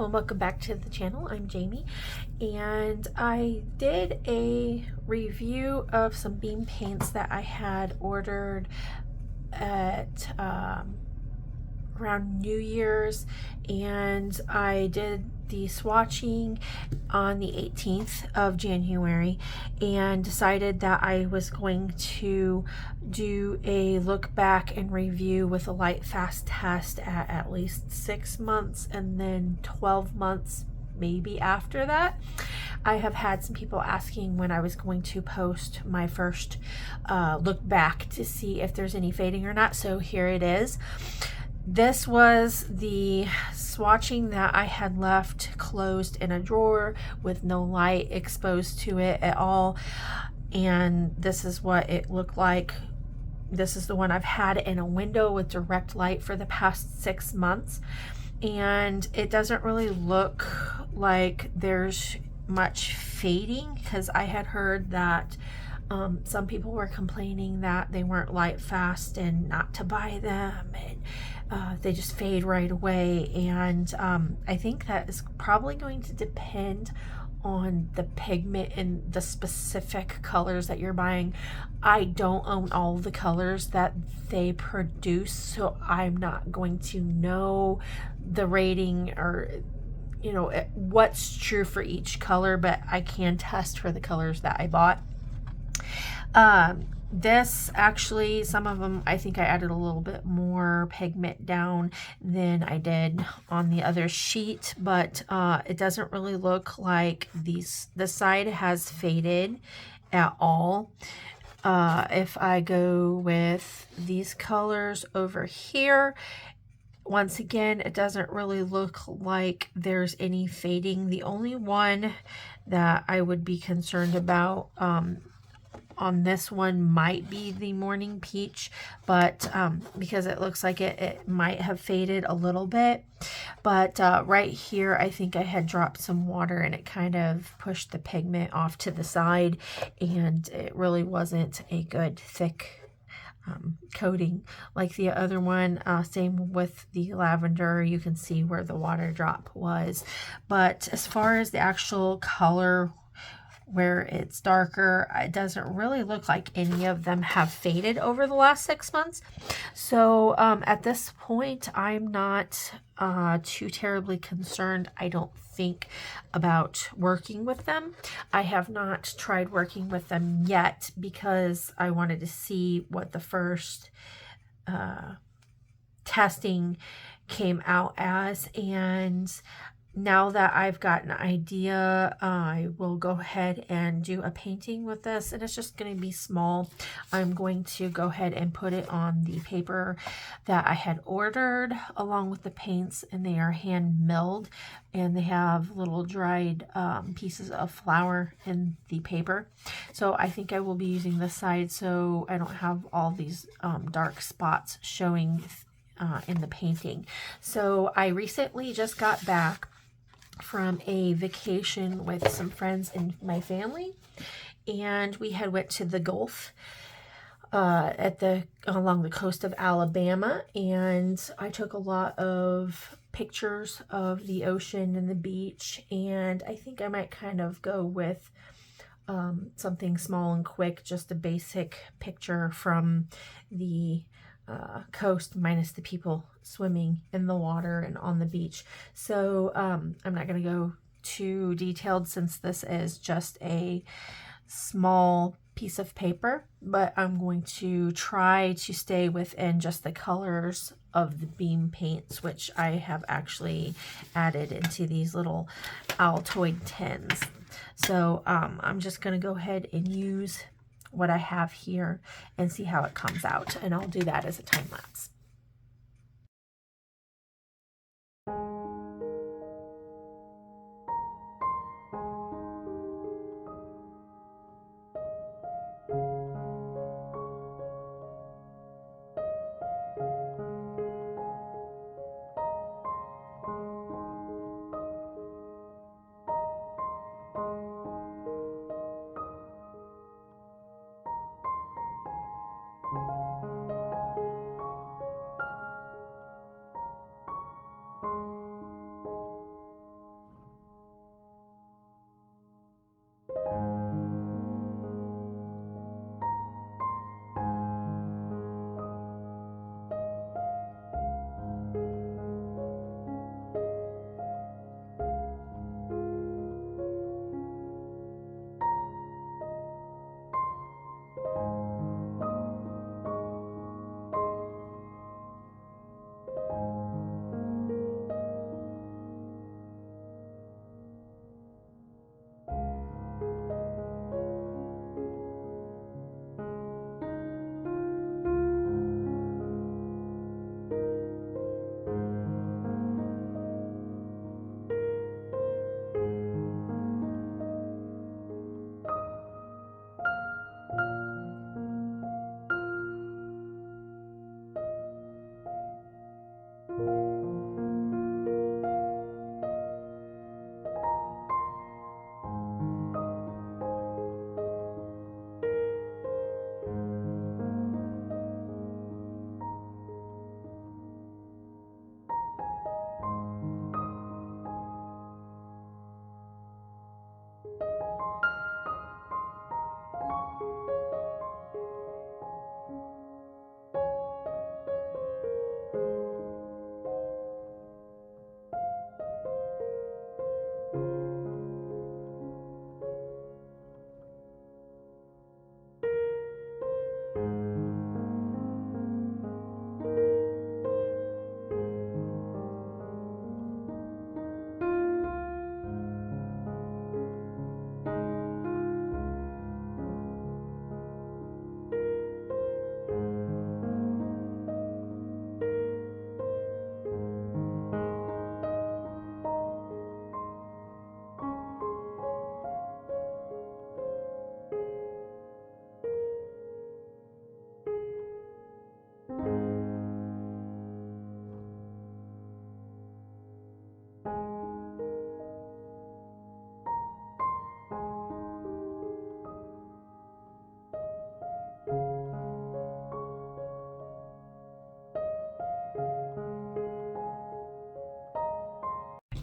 Hello and welcome back to the channel. I'm Jamie, and I did a review of some beam paints that I had ordered at around New Year's, and I did the swatching on the 18th of January and decided that I was going to do a look back and review with a light fast test at least 6 months and then 12 months maybe after that. I have had some people asking when I was going to post my first look back to see if there's any fading or not, so here it is. This was the swatching that I had left closed in a drawer with no light exposed to it at all, and this is what it looked like. This is the one I've had in a window with direct light for the past 6 months, and it doesn't really look like there's much fading, because I had heard that some people were complaining that they weren't light fast and not to buy them, and they just fade right away. And I think that is probably going to depend on the pigment and the specific colors that you're buying. I don't own all the colors that they produce, so I'm not going to know the rating or what's true for each color, but I can test for the colors that I bought. This actually, some of them, I think I added a little bit more pigment down than I did on the other sheet, but it doesn't really look like the side has faded at all. If I go with these colors over here, once again, it doesn't really look like there's any fading. The only one that I would be concerned about on this one might be the Morning Peach, but because it looks like it might have faded a little bit. But right here, I think I had dropped some water and it kind of pushed the pigment off to the side, and it really wasn't a good thick coating like the other one. Same with the lavender, you can see where the water drop was. But as far as the actual color, where it's darker, it doesn't really look like any of them have faded over the last 6 months. So at this point, I'm not too terribly concerned, I don't think, about working with them. I have not tried working with them yet because I wanted to see what the first testing came out as, and now that I've got an idea, I will go ahead and do a painting with this, and it's just going to be small. I'm going to go ahead and put it on the paper that I had ordered along with the paints, and they are hand milled, and they have little dried pieces of flour in the paper. So I think I will be using this side so I don't have all these dark spots showing in the painting. So I recently just got back from a vacation with some friends and my family, and we had went to the Gulf along the coast of Alabama, and I took a lot of pictures of the ocean and the beach, and I think I might kind of go with something small and quick, just a basic picture from the coast minus the people swimming in the water and on the beach. So I'm not going to go too detailed since this is just a small piece of paper, but I'm going to try to stay within just the colors of the beam paints, which I have actually added into these little Altoid tins. So I'm just going to go ahead and use what I have here and see how it comes out, and I'll do that as a time lapse.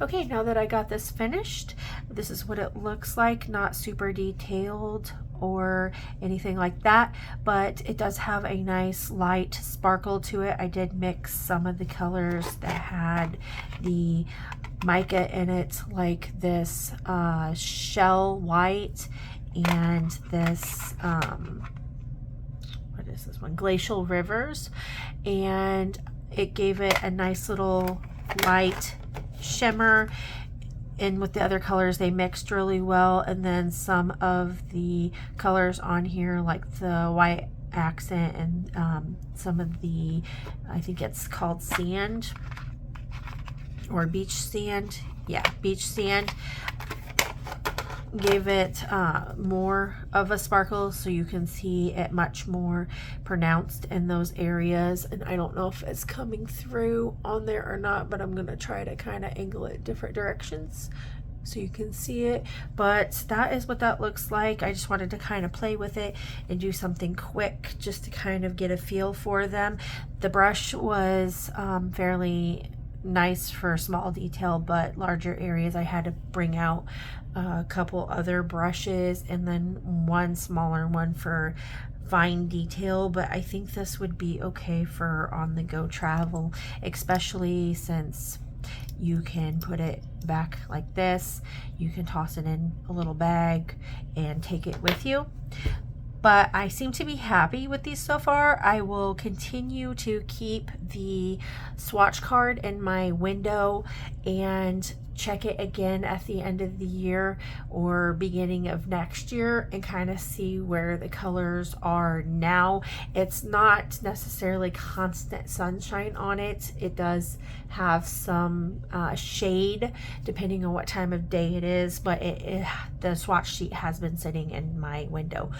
Okay, now that I got this finished, this is what it looks like. Not super detailed or anything like that, but it does have a nice light sparkle to it. I did mix some of the colors that had the mica in it, like this shell white and this what is this one, glacial rivers, and it gave it a nice little light shimmer. And with the other colors, they mixed really well. And then some of the colors on here, like the white accent and some of the, I think it's called sand or beach sand. Yeah, beach sand, gave it more of a sparkle, so you can see it much more pronounced in those areas. And I don't know if it's coming through on there or not, but I'm gonna try to kind of angle it different directions so you can see it. But that is what that looks like. I just wanted to kind of play with it and do something quick just to kind of get a feel for them. The brush was fairly nice for small detail, but larger areas I had to bring out a couple other brushes and then one smaller one for fine detail. But I think this would be okay for on the go travel, especially since you can put it back like this. You can toss it in a little bag and take it with you. But I seem to be happy with these so far. I will continue to keep the swatch card in my window and check it again at the end of the year or beginning of next year and kind of see where the colors are now. It's not necessarily constant sunshine on it. It does have some shade depending on what time of day it is, but the swatch sheet has been sitting in my window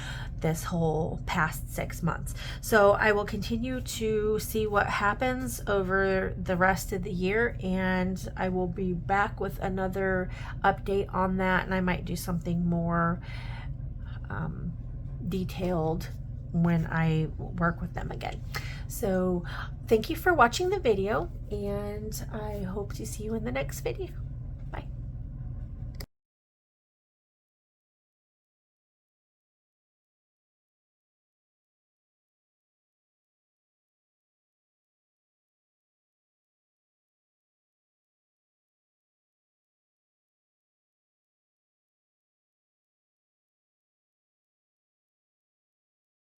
this whole past 6 months. So I will continue to see what happens over the rest of the year, and I will be back with another update on that, and I might do something more detailed when I work with them again. So thank you for watching the video, and I hope to see you in the next video.